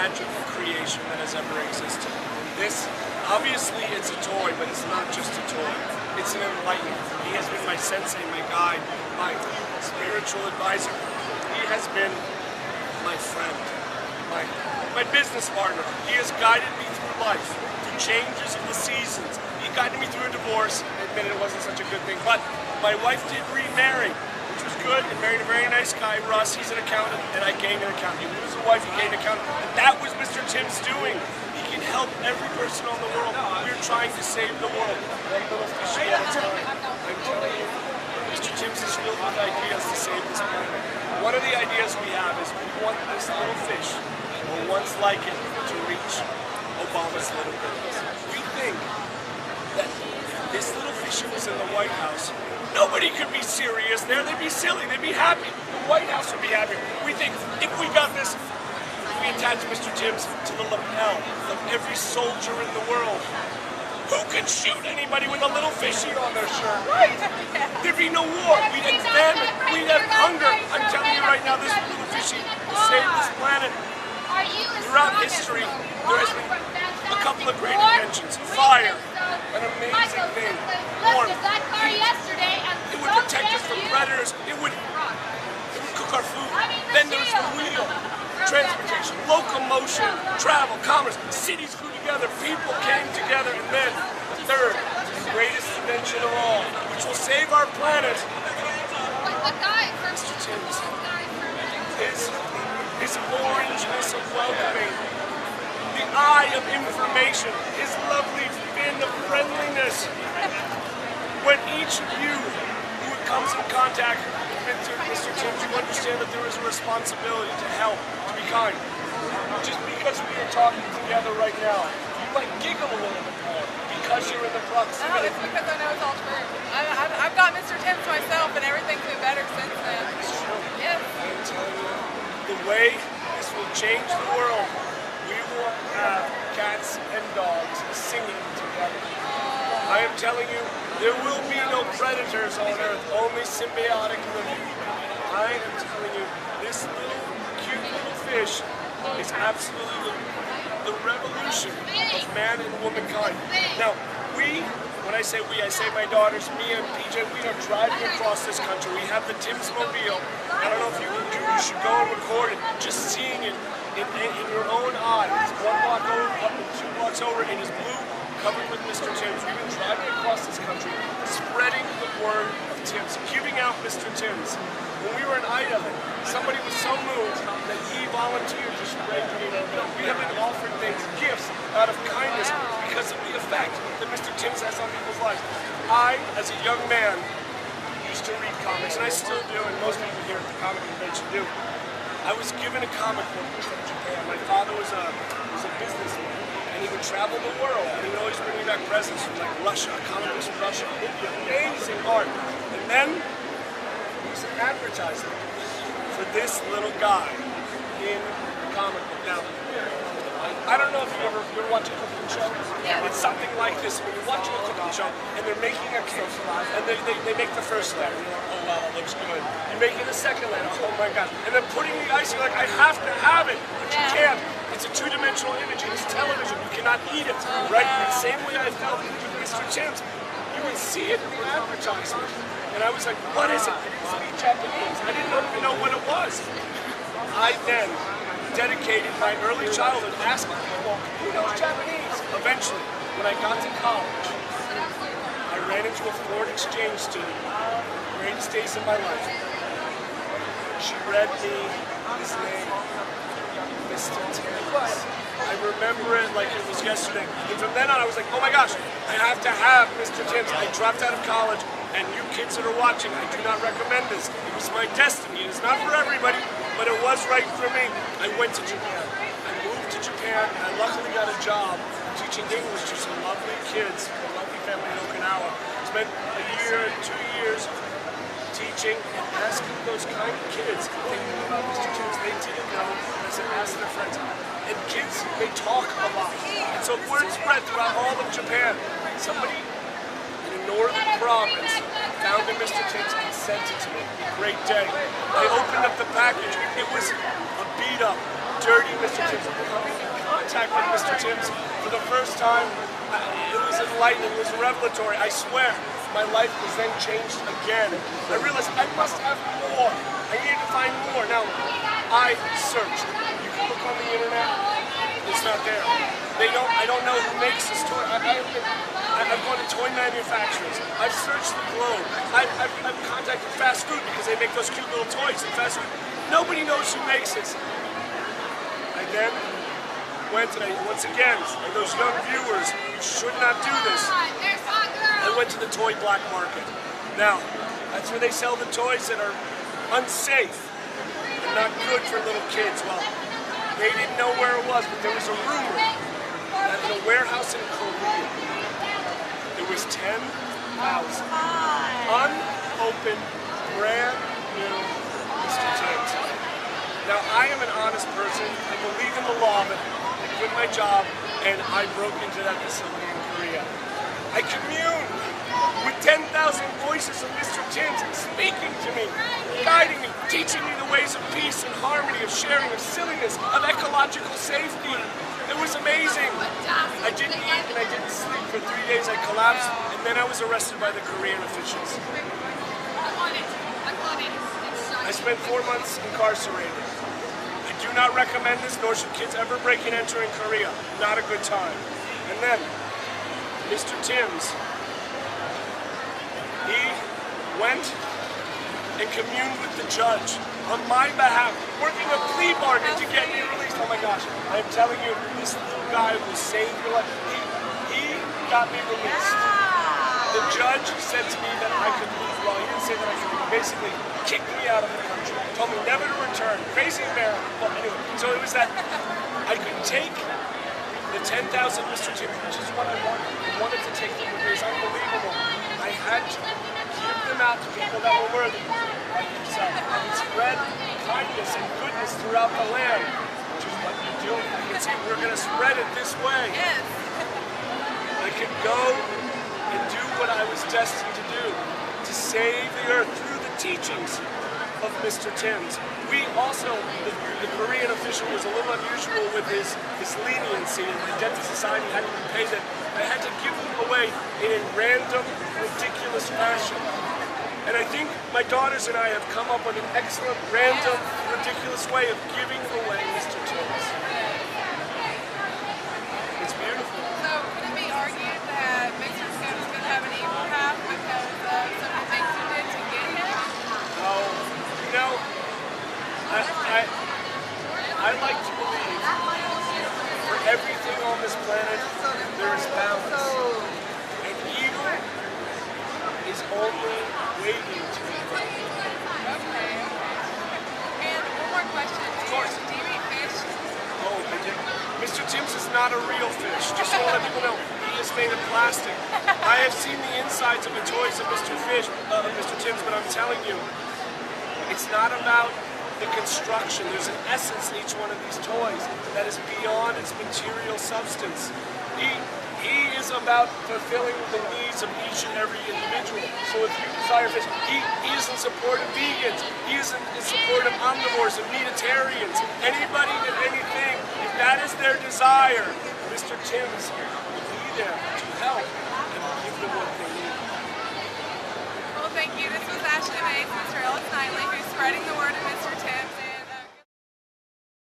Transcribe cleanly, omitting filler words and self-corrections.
magical creation that has ever existed. This, obviously, it's a toy, but it's not just a toy. It's an enlightenment. He has been my sensei, my guide, my spiritual advisor. He has been my friend, my business partner. He has guided me through life, through changes of the seasons. He guided me through a divorce. Admitted it wasn't such a good thing, but my wife did remarry, which was good, and married a very nice guy, Russ. He's an accountant, and I gained an accountant. He lose a wife, he gained an accountant. And that was Mr. Tim's doing. He can help every person on the world. We're trying to save the world. One little fish at a time. I'm telling you, Mr. Tim's is filled with ideas to save this planet. One of the ideas we have is we want this little fish, or ones like it, to reach Obama's little girls. We think that if this little fish was in the White House, nobody could be serious there. They'd be silly. They'd be happy. The White House would be happy. We think if we got this, if we attach Mr. Tim's to the lapel of every soldier in the world, who could shoot anybody with a little fishy on their shirt? Right? There'd be no war. We'd have famine. We'd have hunger. I'm telling you right now, this little fishy will save this planet. Throughout history, there has been a couple of great inventions. Fire, an amazing thing. Warmth. It would protect us from predators. It would cook our food. Then there's the wheel. Transportation, locomotion, travel, commerce. Cities grew together. People came together. And then the third, the greatest invention of all, which will save our planet. Mr. Tim's. His orangeness of welcoming, the eye of information, his lovely fin of friendliness. When each of you who comes in contact with Mr. Tim's, you understand that there is a responsibility to help, to be kind. Just because we are talking together right now, you might giggle a little bit more because you're in the proximity. No, it's because I know it's all true. I've got Mr. Tim's myself, and everything's been better since then. It's true. Yes. I'm telling you, the way this will change the world, we will have cats and dogs singing together. I am telling you, there will be no predators on Earth, only symbiotic living. I am telling you, this little, cute little fish is absolutely the revolution of man and womankind. Now, when I say we, I say my daughters, me and PJ, we are driving across this country. We have the Tim's Mobile. I don't know if you should go and record it. Just seeing it in your own eyes. It's 1 block over, 2 blocks over. It is blue, covered with Mr. Tim's. We've been driving across this country, spreading the word of Tim's, giving out Mr. Tim's. When we were in Idaho, somebody was so moved that he volunteered to spread the word. We have been offered things, gifts, out of kindness because of the effect that Mr. Tim's has on people's lives. I, as a young man, used to read comics, and I still do, and most people here at the comic convention do. I was given a comic book from Japan. My father was a businessman, and he would travel the world, and he would always bring me back presents from like Russia, comic books from Russia, India, amazing art. And then there was an advertisement for this little guy in the comic book. Now, I don't know if you're watching a cooking show. Yeah. It's something like this. When you're watching a cooking show and they're making a cake, and they make the first layer, and you're like, oh wow, that looks good. You're making the second layer, oh my god. And then putting the icing, like, I have to have it, but you can't. It's a two-dimensional image, it's television, you cannot eat it, right? The same way I felt with Mr. Tim's. You would see it in the advertisement. And I was like, what is it? It didn't speak Japanese. I didn't even know what it was. I then dedicated my early childhood asking people, who knows Japanese? Eventually, when I got to college, I ran into a foreign exchange student, greatest days of my life. She read me his name, Mr. Tim's. I remember it like it was yesterday. And from then on, I was like, oh my gosh, I have to have Mr. Tim's. I dropped out of college, and you kids that are watching, I do not recommend this. It was my destiny. It's not for everybody, but it was right for me. I went to Japan. I moved to Japan, and I luckily got a job teaching English to some lovely kids from a lovely family in Okinawa. Spent a year, 2 years teaching and asking those kind of kids if they knew about Mr. Tim's. They didn't know. I said, ask their friends. And kids, they talk a lot. And so word spread throughout all of Japan. Somebody in a northern province found a Mr. Tim's and sent it to me. Great day. I opened up the package. It was a beat-up dirty Mr. Timms. Coming in contact with Mr. Timms for the first time, it was enlightening, it was revelatory. I swear, my life was then changed again. I realized I must have more. I needed to find more. Now, I searched. You can look on the internet, it's not there. I don't know who makes this toy. I've gone to toy manufacturers. I've searched the globe. I've contacted fast food because they make those cute little toys in fast food. Nobody knows who makes this. I then went, and once again, and those young viewers, you should not do this. I went to the toy black market. Now, that's where they sell the toys that are unsafe and not good for little kids. Well, they didn't know where it was, but there was a rumor that in a warehouse in Korea, there was 10,000 unopened, brand new Mr. Timms. Now, I am an honest person. I believe in the law, but I quit my job and I broke into that facility in Korea. I communed with 10,000 voices of Mr. Timms speaking to me, guiding me, teaching me the ways of peace and harmony, of sharing, of silliness, of ecological safety. It was amazing. I didn't eat and I didn't sleep for 3 days. I collapsed, and then I was arrested by the Korean officials. I spent 4 months incarcerated. I do not recommend this, nor should kids ever break and enter in Korea. Not a good time. And then, Mr. Timms, he went and communed with the judge on my behalf, working a plea bargain to get me released. Oh my gosh, I'm telling you, this little guy will save your life. He got me released. The judge said to me that I could leave. Well, he didn't say that I could leave. He basically kicked me out of the country. Told me never to return. Crazy American. Well, anyway, so it was that I could take the 10,000 Mr. Timms, which is what I wanted. I wanted to take them with me. It's unbelievable. I had to give them out to people that were worthy, like yourself, and spread kindness and goodness throughout the land, which is what you do. You can see we're going to spread it this way. Yes. I could go and do what I was destined to do, to save the earth through the teachings of Mr. Timms. We also, the Korean official was a little unusual with his leniency, and my debt to society hadn't been paid, that I had to give them away in a random, ridiculous fashion. And I think my daughters and I have come up with an excellent, random, ridiculous way of giving away Mr. Timms. It's beautiful. So could it be argued that Mr. Timms could have an evil path because of some of the things you did to get him? Oh, you know, I like to believe for everything on this planet there is balance. And evil is only waiting to be broken. Okay. And one more question. Of course. Do you eat fish? Oh, I did. Mr. Timms is not a real fish. Just to let people know, he is made of plastic. I have seen the insides of the toys of Mr. Timms, but I'm telling you, it's not about the construction. There's an essence in each one of these toys that is beyond its material substance. He is about fulfilling the needs of each and every individual. So if you desire fish, he is in support of vegans. He is in support of omnivores and meatitarians. Anybody and anything, if that is their desire, Mr. Timms will be there to help and give them what they need. Well, thank you. This was Ashley Mays, Mr. Ellis Knightley, who's spreading the word of